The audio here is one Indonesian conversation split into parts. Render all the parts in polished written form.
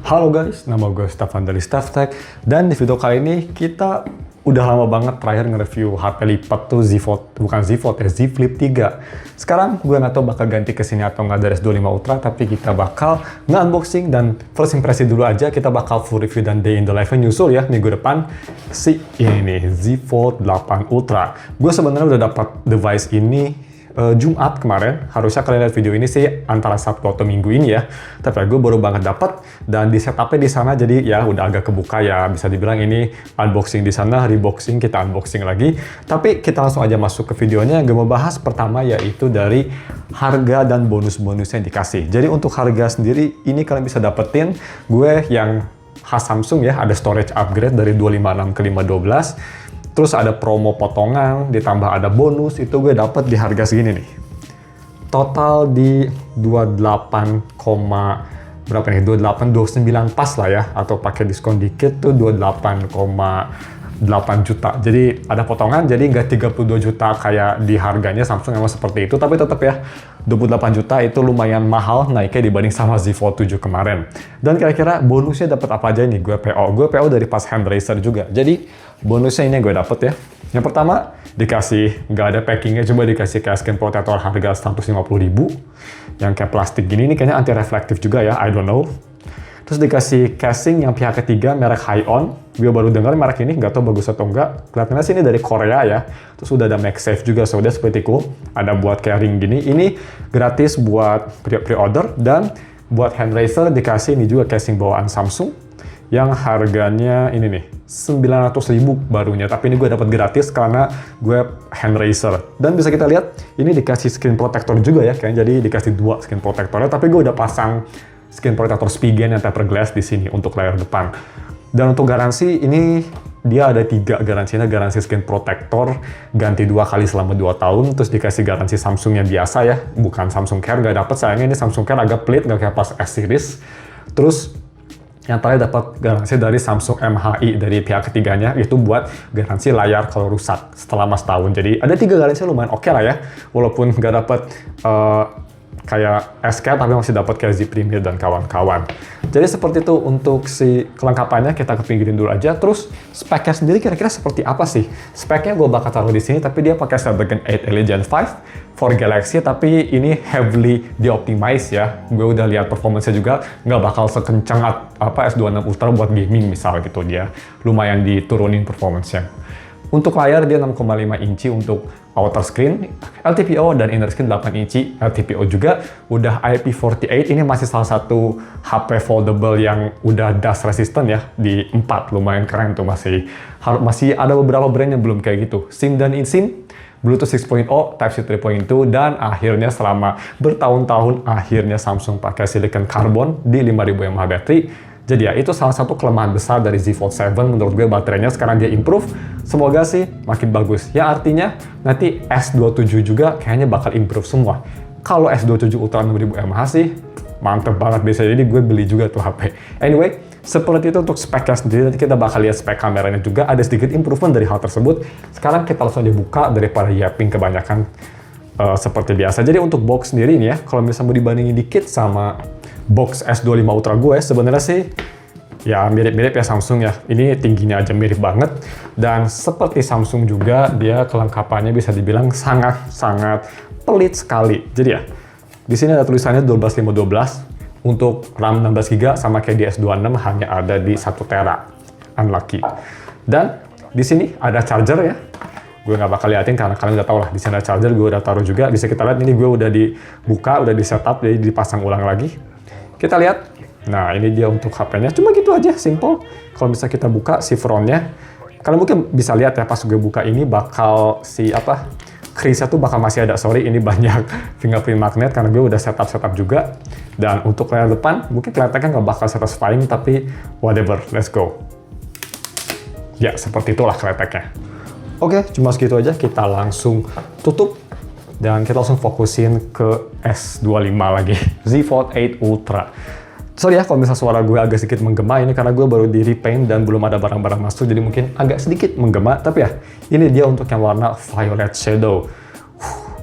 Halo guys, nama gue Stefan dari StefTech, dan di video kali ini kita udah lama banget terakhir nge-review HP lipat tuh Z Fold, bukan Z Fold ya, Z Flip 3. Sekarang gue nggak tahu bakal ganti ke sini atau nggak dari S25 Ultra, tapi kita bakal nge-unboxing dan first impresi dulu aja. Kita bakal full review dan day in the life nyusul ya minggu depan si ini nih, Z Fold 8 Ultra. Gue sebenarnya udah dapat device ini Jumat kemarin. Harusnya kalian lihat video ini sih antara Sabtu atau Minggu ini ya. Tapi gue baru banget dapat dan di setupnya di sana, jadi ya udah agak kebuka ya. Bisa dibilang ini unboxing di sana, reboxing, kita unboxing lagi. Tapi kita langsung aja masuk ke videonya. Gue mau bahas pertama yaitu dari harga dan bonus-bonusnya yang dikasih. Jadi untuk harga sendiri ini kalian bisa dapetin gue yang khas Samsung ya, ada storage upgrade dari 256 ke 512. Terus ada promo potongan, ditambah ada bonus, itu gue dapet di harga segini nih. Total di 28, berapa nih? 2829 pas lah ya, atau pakai diskon dikit tuh 28,8 juta. Jadi ada potongan, jadi nggak 32 juta kayak di harganya Samsung emang seperti itu, tapi tetap ya 28 juta itu lumayan mahal naiknya dibanding sama Z Fold 7 kemarin. Dan kira-kira bonusnya dapat apa aja nih? Gue PO dari pas hand racer juga. Jadi bonusnya ini gue dapet ya. Yang pertama dikasih, nggak ada packingnya, coba dikasih kayak screen protector harga 150.000 yang kayak plastik gini. Ini kayaknya anti reflektif juga ya, I don't know. Terus dikasih casing yang pihak ketiga merek Hi-On. Gue baru dengar merek ini, nggak tahu bagus atau enggak. Kelihatannya sih ini dari Korea ya. Terus udah ada MagSafe juga, so udah seperti cool. Ada buat kayak ring gini. Ini gratis buat pre-order, dan buat hand racer dikasih ini juga casing bawaan Samsung yang harganya ini nih 900.000 barunya, tapi ini gue dapat gratis karena gue hand racer. Dan bisa kita lihat ini dikasih screen protector juga ya, kayaknya jadi dikasih dua screen protectornya, tapi gue udah pasang screen protector Spigen yang tempered glass di sini untuk layar depan. Dan untuk garansi ini dia ada 3 garansinya. Garansi screen protector ganti 2 kali selama 2 tahun, terus dikasih garansi Samsung yang biasa ya, bukan Samsung Care, nggak dapet sayangnya. Ini Samsung Care agak pelit, nggak kayak pas S series. Terus yang terakhir dapat garansi dari Samsung MHI dari pihak ketiganya, itu buat garansi layar kalau rusak selama setahun. Jadi ada 3 garansi lumayan oke lah ya, walaupun nggak dapat kayak S-Care, tapi masih dapat kayak Z Premier dan kawan-kawan. Jadi seperti itu untuk si kelengkapannya, kita kepinggirin dulu aja. Terus speknya sendiri kira-kira seperti apa sih? Speknya gue bakal taruh di sini, tapi dia pakai Snapdragon 8 Elite Gen 5 for Galaxy, tapi ini heavily di-optimize ya. Gue udah lihat performance-nya juga, nggak bakal sekencang S26 Ultra buat gaming misal gitu. Dia lumayan diturunin performance-nya. Untuk layar dia 6,5 inci untuk outer screen, LTPO dan inner screen 8 inci, LTPO juga. Udah IP48, ini masih salah satu HP foldable yang udah dust resistant ya, di 4, lumayan keren tuh. Masih ada beberapa brand yang belum kayak gitu. SIM dan eSIM, Bluetooth 6.0, Type-C 3.2, dan akhirnya selama bertahun-tahun akhirnya Samsung pakai silicon carbon di 5000 mAh baterai. Jadi ya, itu salah satu kelemahan besar dari Z Fold 7 menurut gue. Baterainya sekarang dia improve, semoga sih makin bagus. Ya artinya nanti S27 juga kayaknya bakal improve semua. Kalau S27 Ultra 6000 mAh sih mantep banget biasanya, jadi gue beli juga tuh HP. Anyway, seperti itu untuk speknya sendiri. Nanti kita bakal lihat spek kameranya juga, ada sedikit improvement dari hal tersebut. Sekarang kita langsung dibuka daripada yapping kebanyakan seperti biasa. Jadi untuk box sendiri ini ya, kalau misalnya mau dibandingin dikit sama box S25 Ultra gue, sebenarnya sih ya mirip-mirip ya Samsung ya. Ini tingginya aja mirip banget, dan seperti Samsung juga dia kelengkapannya bisa dibilang sangat-sangat pelit sekali. Jadi ya, di sini ada tulisannya 12512 untuk RAM 16GB, sama kayak di S26 hanya ada di 1 tera. Unlucky. Dan di sini ada charger ya. Gue nggak bakal liatin karena kalian udah tau lah, di sini ada charger, gue udah taruh juga. Bisa kita lihat ini gue udah dibuka, udah di setup, jadi dipasang ulang lagi. Kita lihat, nah ini dia untuk HP-nya, cuma gitu aja, simple. Kalau bisa kita buka si frontnya, kalian mungkin bisa lihat ya, pas gue buka ini bakal crease-nya tuh bakal masih ada, sorry ini banyak fingerprint magnet karena gue udah setup juga. Dan untuk layar depan, mungkin kelihatannya nggak bakal satisfying, tapi whatever, let's go. Ya, seperti itulah kelihatannya. Oke, cuma segitu aja, kita langsung tutup. Dan kita langsung fokusin ke S25 lagi, Z Fold 8 Ultra. Sorry ya kalau misalnya suara gue agak sedikit menggema, ini karena gue baru di repaint dan belum ada barang-barang masuk, jadi mungkin agak sedikit menggema. Tapi ya, ini dia untuk yang warna violet shadow.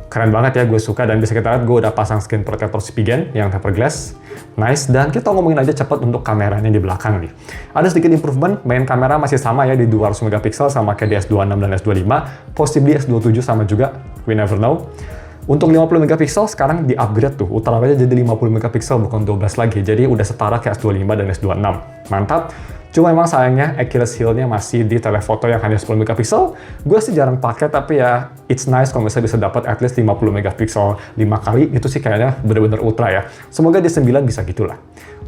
keren banget ya, gue suka. Dan bisa kita lihat gue udah pasang screen protector Spigen yang tempered glass, nice. Dan kita ngomongin aja cepat untuk kameranya di belakang nih. Ada sedikit improvement, main kamera masih sama ya di 200 megapiksel sama kayak di S26 dan S25, possibly S27 sama juga, we never know. Untuk 50 megapiksel sekarang di upgrade tuh, utamanya jadi 50 megapiksel bukan 12 lagi, jadi udah setara kayak S25 dan S26, mantap. Cuma emang sayangnya Achilles heel-nya masih di telefoto yang hanya 10 megapiksel. Gue sih jarang pakai, tapi ya it's nice kalau misalnya bisa dapat at least 50 megapiksel 5 kali, itu sih kayaknya bener-bener ultra ya. Semoga di 9 bisa gitulah.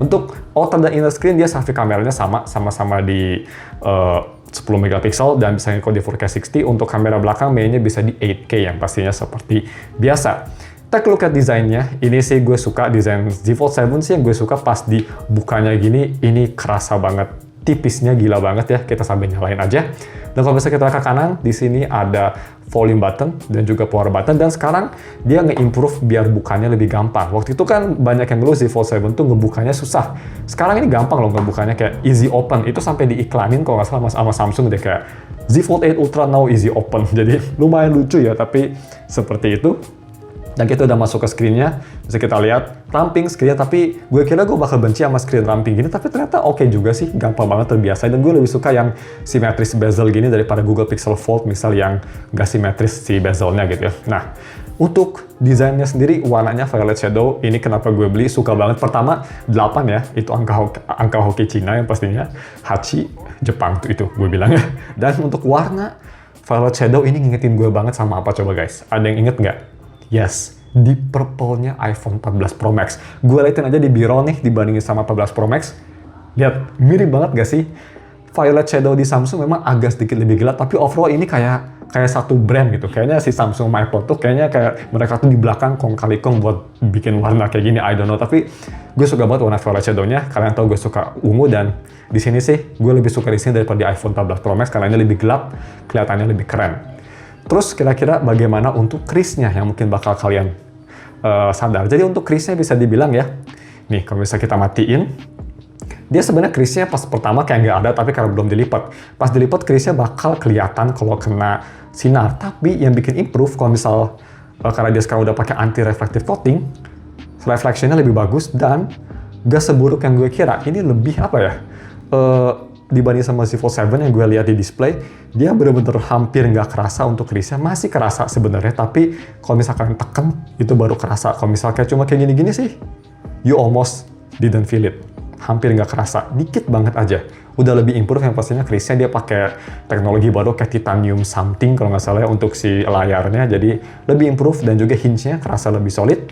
Untuk outer dan inner screen dia selfie kameranya sama-sama di 10 megapiksel dan bisa ngikut di 4K 60. Untuk kamera belakang mainnya bisa di 8K yang pastinya seperti biasa. Take a look at desainnya. Ini sih gue suka desain Z Fold 7 sih, yang gue suka pas dibukanya gini, ini kerasa banget. Tipisnya gila banget ya, kita sambil nyalain aja. Dan kalau misalnya kita ke kanan, di sini ada volume button dan juga power button. Dan sekarang dia nge-improve biar bukanya lebih gampang. Waktu itu kan banyak yang ngeluh Z Fold 7 tuh ngebukanya susah. Sekarang ini gampang loh ngebukanya, kayak easy open. Itu sampai diiklanin kalau nggak salah sama Samsung deh, kayak Z Fold 8 Ultra now easy open. Jadi lumayan lucu ya, tapi seperti itu. Dan kita udah masuk ke screen-nya, bisa kita lihat ramping screen-nya, tapi gue kira gue bakal benci sama screen ramping gini, tapi ternyata oke juga sih, gampang banget, terbiasa. Dan gue lebih suka yang simetris bezel gini daripada Google Pixel Fold misal yang gak simetris si bezelnya gitu ya. Nah, untuk desainnya sendiri, warnanya violet shadow, ini kenapa gue beli, suka banget. Pertama, 8 ya, itu angka hoki Cina yang pastinya, Hachi, Jepang tuh itu gue bilang ya. Dan untuk warna violet shadow ini ngingetin gue banget sama apa coba guys? Ada yang inget nggak? Yes, di purple-nya iPhone 14 Pro Max. Gue liatin aja di biro nih, dibandingin sama 14 Pro Max. Lihat, mirip banget gak sih? Violet shadow di Samsung memang agak sedikit lebih gelap, tapi overall ini kayak satu brand gitu. Kayaknya si Samsung MyPod tuh kayaknya kayak mereka tuh di belakang kong kali kong buat bikin warna kayak gini, I don't know. Tapi gue suka banget warna violet shadow-nya. Kalian tahu gue suka ungu, dan di sini sih gue lebih suka di sini daripada di iPhone 14 Pro Max karena ini lebih gelap, kelihatannya lebih keren. Terus kira-kira bagaimana untuk crease-nya yang mungkin bakal kalian sadar. Jadi untuk crease-nya bisa dibilang ya, nih kalau misalnya kita matiin, dia sebenarnya crease-nya pas pertama kayak nggak ada, tapi karena belum dilipat. Pas dilipat crease-nya bakal kelihatan kalau kena sinar. Tapi yang bikin improve kalau misal karena dia sekarang udah pakai anti-reflective coating, reflection-nya lebih bagus dan gak seburuk yang gue kira. Ini lebih apa ya? Dibanding sama Z Fold 7 yang gue lihat di display, dia bener-bener hampir nggak kerasa untuk crease-nya. Masih kerasa sebenarnya, tapi kalau misalkan tekan, itu baru kerasa. Kalau misalnya cuma kayak gini-gini sih, you almost didn't feel it. Hampir nggak kerasa, dikit banget aja. Udah lebih improve yang pastinya crease-nya, dia pakai teknologi baru kayak titanium something kalau nggak salah ya, untuk si layarnya. Jadi lebih improve dan juga hinge-nya kerasa lebih solid.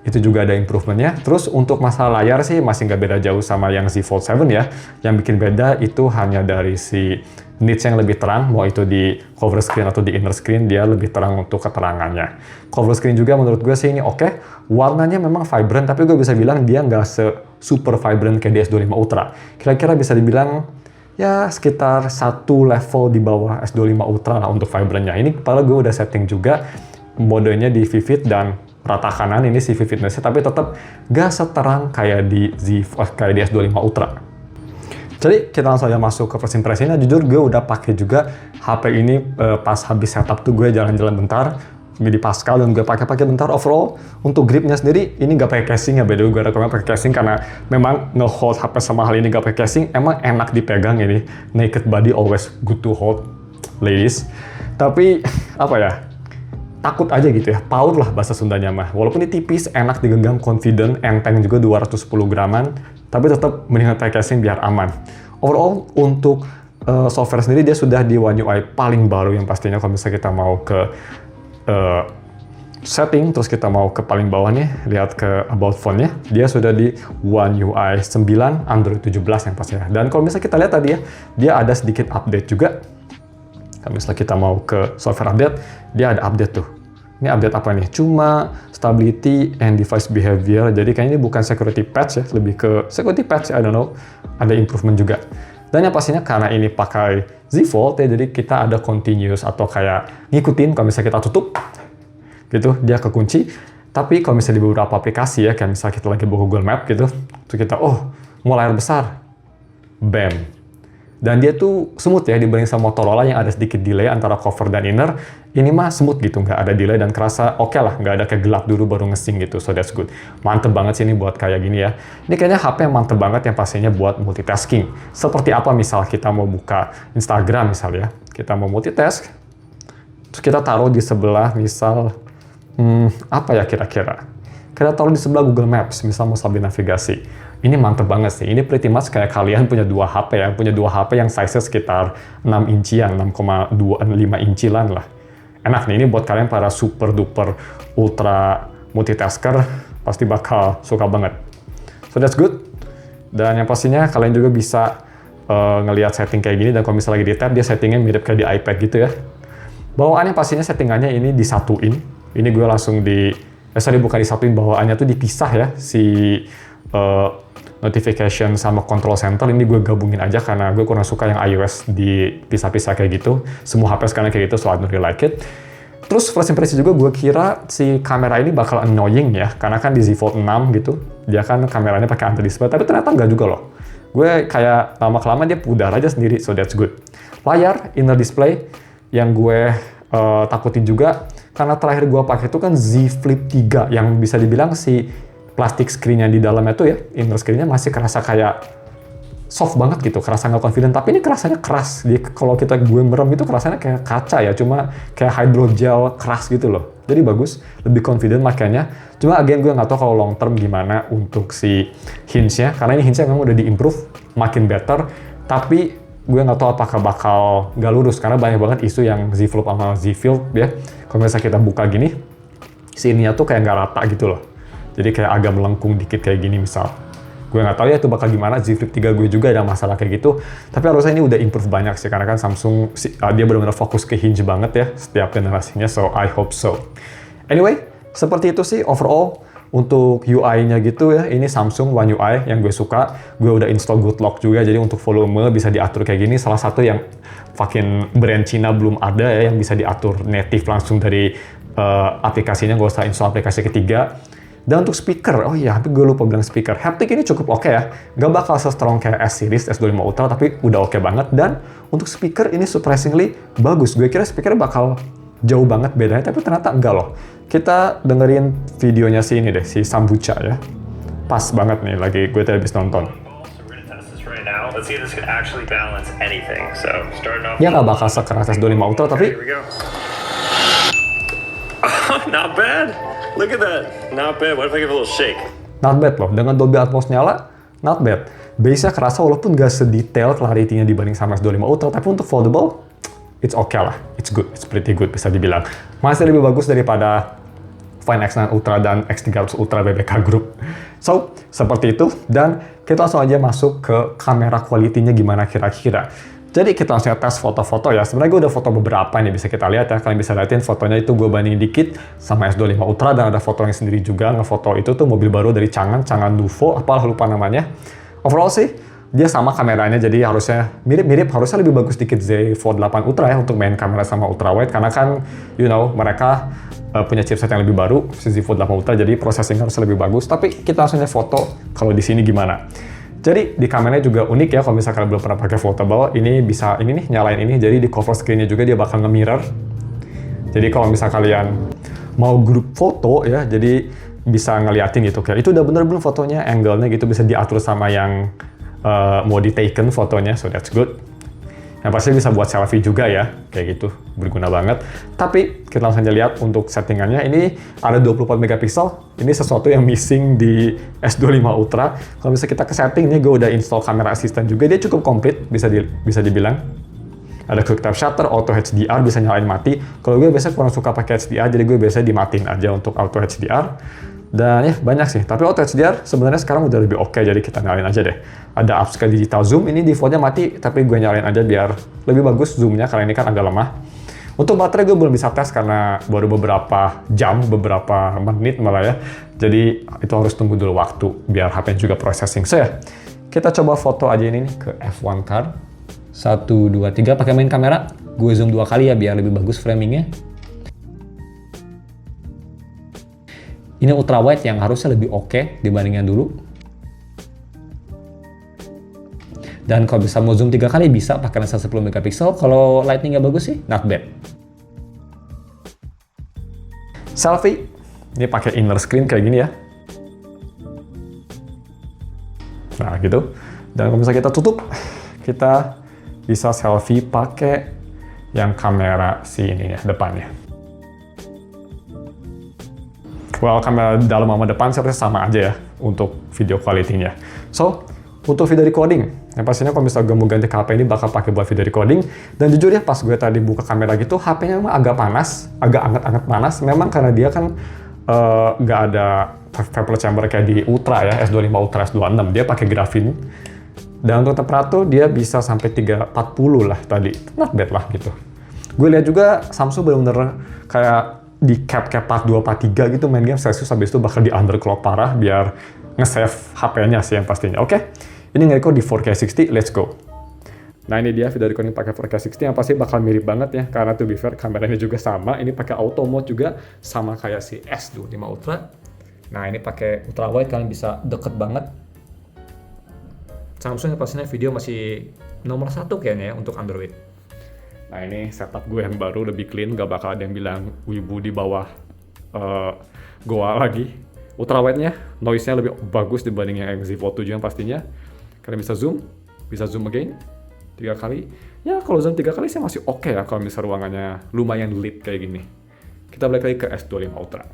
Itu juga ada improvement-nya. Terus untuk masalah layar sih masih nggak beda jauh sama yang Z Fold 7 ya. Yang bikin beda itu hanya dari si nits yang lebih terang, mau itu di cover screen atau di inner screen, dia lebih terang untuk keterangannya. Cover screen juga menurut gue sih ini oke. Warnanya memang vibrant, tapi gue bisa bilang dia nggak super vibrant kayak di S25 Ultra. Kira-kira bisa dibilang ya sekitar satu level di bawah S25 Ultra lah untuk vibrantnya. Ini padahal gue udah setting juga modenya di Vivid dan rata kanan ini si vividness-nya, tapi tetap gak seterang kayak di S25 Ultra. Jadi kita langsung aja masuk ke first impression-nya. Jujur gue udah pakai juga HP ini pas habis setup tuh gue jalan-jalan bentar di Pascal dan gue pakai bentar. Overall untuk gripnya sendiri ini gak pakai casing ya, beda gue rekomend pakai casing karena memang nge-hold HP sama hal ini gak pakai casing emang enak dipegang ini. Naked body always good to hold, ladies. Tapi apa ya? Takut aja gitu ya, power lah bahasa Sundanya mah. Walaupun ini tipis, enak digenggam, confident, enteng juga 210 graman, tapi tetap mendingan pakai casing biar aman. Overall, untuk software sendiri dia sudah di One UI paling baru yang pastinya kalau misalnya kita mau ke setting, terus kita mau ke paling bawah nih, lihat ke About Phone-nya, dia sudah di One UI 9, Android 17 yang pastinya. Dan kalau misalnya kita lihat tadi ya, dia ada sedikit update juga. Kalau misalnya kita mau ke software update, dia ada update tuh. Ini update apa nih? Cuma stability and device behavior. Jadi kayaknya ini bukan security patch ya, lebih ke security patch, I don't know. Ada improvement juga. Dan yang pastinya karena ini pakai Z Fold ya, jadi kita ada continuous atau kayak ngikutin kalau misalnya kita tutup, gitu, dia kekunci. Tapi kalau misalnya di beberapa aplikasi ya, kayak misalnya kita lagi buka Google Map gitu, terus kita, oh, mau layar besar, bam. Dan dia tuh smooth ya dibanding sama Motorola yang ada sedikit delay antara cover dan inner. Ini mah smooth gitu, nggak ada delay dan kerasa oke lah, nggak ada kayak gelap dulu baru ngesing gitu, so that's good. Mantep banget sih ini buat kayak gini ya. Ini kayaknya HP yang mantep banget yang pastinya buat multitasking. Seperti apa misal kita mau buka Instagram misalnya, kita mau multitask, terus kita taruh di sebelah misal, apa ya kira-kira? Kita taruh di sebelah Google Maps, misal mau sambil navigasi. Ini mantep banget sih. Ini pretty much kayak kalian punya dua HP ya. Punya dua HP yang size-nya sekitar 6 incian, 6,25 incian lah. Enak nih, ini buat kalian para super duper ultra multitasker, pasti bakal suka banget. So that's good. Dan yang pastinya kalian juga bisa ngelihat setting kayak gini, dan kalau misalnya lagi di tab, dia settingnya mirip kayak di iPad gitu ya. Bawaannya pastinya settingannya ini disatuin. Ini gue langsung bukan disatuin, bawaannya tuh dipisah ya, si notification sama control center ini gue gabungin aja karena gue kurang suka yang iOS dipisah-pisah kayak gitu. Semua HP sekarang kayak gitu, so I don't really like it. Terus first impression juga gue kira si kamera ini bakal annoying ya, karena kan di Z Fold 6 gitu, dia kan kameranya pakai anti display, tapi ternyata nggak juga loh. Gue kayak lama-kelamaan dia pudar aja sendiri, so that's good. Layar inner display yang gue takutin juga, karena terakhir gue pakai itu kan Z Flip 3 yang bisa dibilang si plastik screen-nya di dalamnya tuh ya, inner screen-nya masih kerasa kayak soft banget gitu, kerasa nggak confident, tapi ini kerasanya keras. Jadi kalau gue merem itu kerasanya kayak kaca ya, cuma kayak hydrogel keras gitu loh. Jadi bagus, lebih confident makanya. Cuma again gue nggak tahu kalau long term gimana untuk si hinge-nya, karena ini hinge-nya memang udah di-improve, makin better, tapi gue nggak tahu apakah bakal nggak lurus, karena banyak banget isu yang Z Flip sama Z Fold ya. Kalau misalnya kita buka gini, si ininya tuh kayak nggak rata gitu loh. Jadi kayak agak melengkung dikit kayak gini misal. Gue nggak tahu ya itu bakal gimana, Z Flip 3 gue juga ada masalah kayak gitu. Tapi harusnya ini udah improve banyak sih, karena kan Samsung dia benar-benar fokus ke hinge banget ya setiap generasinya, so I hope so. Anyway, seperti itu sih overall untuk UI-nya gitu ya. Ini Samsung One UI yang gue suka. Gue udah install Good Lock juga, jadi untuk volume bisa diatur kayak gini. Salah satu yang fucking brand Cina belum ada ya, yang bisa diatur native langsung dari aplikasinya, gak usah install aplikasi ketiga. Dan untuk speaker, oh iya, tapi gue lupa bilang speaker. Haptic ini cukup oke ya. Gak bakal se-strong kayak S-Series, S25 Ultra, tapi udah oke banget. Dan untuk speaker ini surprisingly bagus. Gue kira speaker bakal jauh banget bedanya, tapi ternyata enggak loh. Kita dengerin videonya si ini deh, si Sambuca ya. Pas banget nih, lagi gue tadi habis nonton. Ya nggak bakal sekeras S25 Ultra, tapi not bad. Look at that. Not bad. What if I give a little shake? Not bad loh. Dengan Dolby Atmos nyala, not bad. Bass-nya kerasa walaupun nggak sedetail clarity-nya dibanding sama S25 Ultra, tapi untuk foldable, it's okay lah. It's good. It's pretty good bisa dibilang. Masih lebih bagus daripada Find X9 Ultra dan X300 Ultra BBK Group. So, seperti itu. Dan kita langsung aja masuk ke kamera quality-nya gimana kira-kira. Jadi kita langsung tes foto-foto ya. Sebenarnya gue udah foto beberapa nih, bisa kita lihat ya. Kalian bisa liatin fotonya itu gue bandingin dikit sama S25 Ultra, dan ada foto yang sendiri juga ngefoto itu tuh mobil baru dari Changan Duvo, apalah lupa namanya. Overall sih dia sama kameranya, jadi harusnya mirip-mirip, harusnya lebih bagus dikit Z Fold 8 Ultra ya untuk main kamera sama ultra wide, karena kan you know mereka punya chipset yang lebih baru, Z Fold 8 Ultra, jadi processing harusnya lebih bagus. Tapi kita langsung foto kalau di sini gimana. Jadi di kameranya juga unik ya, kalau misalkan belum pernah pakai foldable, ini bisa ini nih nyalain ini, jadi di cover screen-nya juga dia bakal nge-mirror. Jadi kalau misal kalian mau grup foto ya, jadi bisa ngeliatin gitu kayak itu udah bener belum fotonya, angle-nya gitu bisa diatur sama yang mau di-taken fotonya, so that's good. Yang pasti bisa buat selfie juga ya, kayak gitu, berguna banget. Tapi kita langsung aja lihat untuk settingannya, ini ada 24 megapiksel, ini sesuatu yang missing di S25 Ultra. Kalau misalnya kita ke settingnya, gue udah install kamera assistant juga, dia cukup komplit, bisa dibilang. Ada quick tap shutter, auto HDR, bisa nyalain mati. Kalau gue biasanya kurang suka pakai HDR, jadi gue biasanya dimatiin aja untuk auto HDR. Dan ya banyak sih, tapi auto HDR sebenarnya sekarang udah lebih oke, jadi kita nyalain aja deh. Ada upscale digital zoom, ini defaultnya mati, tapi gue nyalain aja biar lebih bagus zoomnya, karena ini kan agak lemah. Untuk baterai gue belum bisa tes karena baru beberapa jam, beberapa menit malah ya. Jadi itu harus tunggu dulu waktu biar HP juga processing. So ya, kita coba foto aja ini nih ke F1 card. 1, 2, 3 pakai main kamera. Gue zoom 2 kali ya biar lebih bagus framingnya. Ini ultra wide yang harusnya lebih oke dibandingin dulu. Dan kalau bisa mau zoom 3 kali bisa pakai lensa 10 megapiksel. Kalau lighting nggak bagus sih, not bad. Selfie, ini pakai inner screen kayak gini ya. Nah gitu. Dan kalau misalnya kita tutup, kita bisa selfie pakai yang kamera si ininya, depannya. Well, kamera dalam sama depan sebenarnya sama aja ya untuk video quality-nya. So, untuk video recording, yang pastinya kalau misalnya gue mau ganti ke HP ini bakal pakai buat video recording. Dan jujur ya, pas gue tadi buka kamera gitu, HP-nya memang agak panas, agak anget-anget panas. Memang karena dia kan nggak ada vapor chamber kayak di Ultra ya, S25 Ultra, S26. Dia pakai grafin. Dan untuk temperatur dia bisa sampai 340 lah tadi. Not bad lah gitu. Gue lihat juga Samsung bener-bener kayak di cap part 2, part 3 gitu main game Celsius, habis itu bakal di underclock parah biar nge-save HP-nya sih yang pastinya. Oke, ini nge-record di 4K 60, let's go. Nah ini dia video recording pakai 4K 60 yang pasti bakal mirip banget ya, karena to be fair kameranya juga sama, ini pakai auto mode juga sama kayak si S25 Ultra. Nah ini pakai ultra wide, kalian bisa deket banget. Samsung yang pastinya video masih nomor 1 kayaknya ya untuk Android. Nah ini setup gue yang baru, lebih clean, gak bakal ada yang bilang wibu di bawah Goa lagi. Ultra wide-nya, noise-nya lebih bagus dibanding yang Z Fold 7 yang pastinya. Kalian bisa zoom again 3 kali. Ya kalau zoom 3 kali sih masih oke ya kalau misalnya ruangannya lumayan lit kayak gini. Kita balik lagi ke S25 Ultra.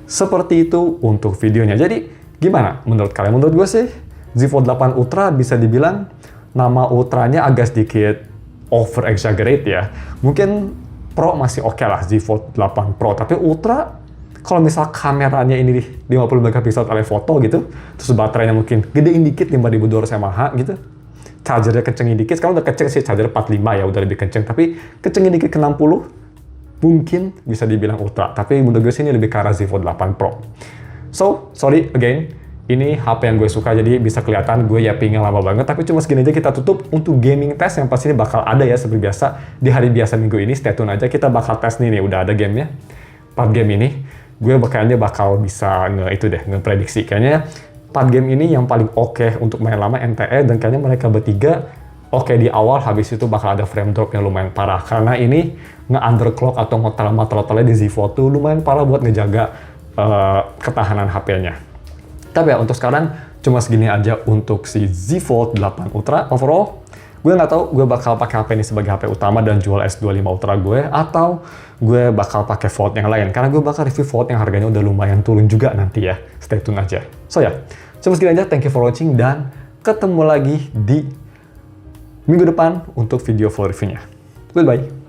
Seperti itu untuk videonya. Jadi gimana menurut kalian? Menurut gue sih Z Fold 8 Ultra bisa dibilang nama Ultranya agak sedikit over exaggerate ya. Mungkin Pro masih oke lah, Z Fold 8 Pro, tapi Ultra kalau misal kameranya ini 50 megapiksel telefoto gitu, terus baterainya mungkin gedein dikit 5200 mAh gitu, chargernya kencengin dikit, sekarang udah kenceng sih, charger 45 ya, udah lebih kenceng, tapi kencengin dikit ke 60, mungkin bisa dibilang Ultra, tapi menurut gue sih ini lebih ke arah Z Fold 8 Pro. So, sorry again, ini HP yang gue suka, jadi bisa kelihatan gue ya pingin lama banget, tapi cuma segini aja kita tutup. Untuk gaming test yang pasti ini bakal ada ya seperti biasa di hari biasa minggu ini, stay tune aja, kita bakal tes nih, udah ada gamenya. Part game ini, gue bakal bisa ngeprediksi. Kayaknya part game ini yang paling oke untuk main lama NTE, dan kayaknya mereka bertiga oke di awal, habis itu bakal ada frame drop yang lumayan parah. Karena ini nge-underclock atau nge-throttle di Z Fold tuh lumayan parah buat ngejaga ketahanan HP-nya. Tapi ya untuk sekarang cuma segini aja untuk si Z Fold 8 Ultra. Overall, gue nggak tahu gue bakal pakai HP ini sebagai HP utama dan jual S25 Ultra gue, atau gue bakal pakai Fold yang lain. Karena gue bakal review Fold yang harganya udah lumayan turun juga nanti ya. Stay tune aja. So ya, cuma segini aja. Thank you for watching dan ketemu lagi di minggu depan untuk video full review-nya. Goodbye.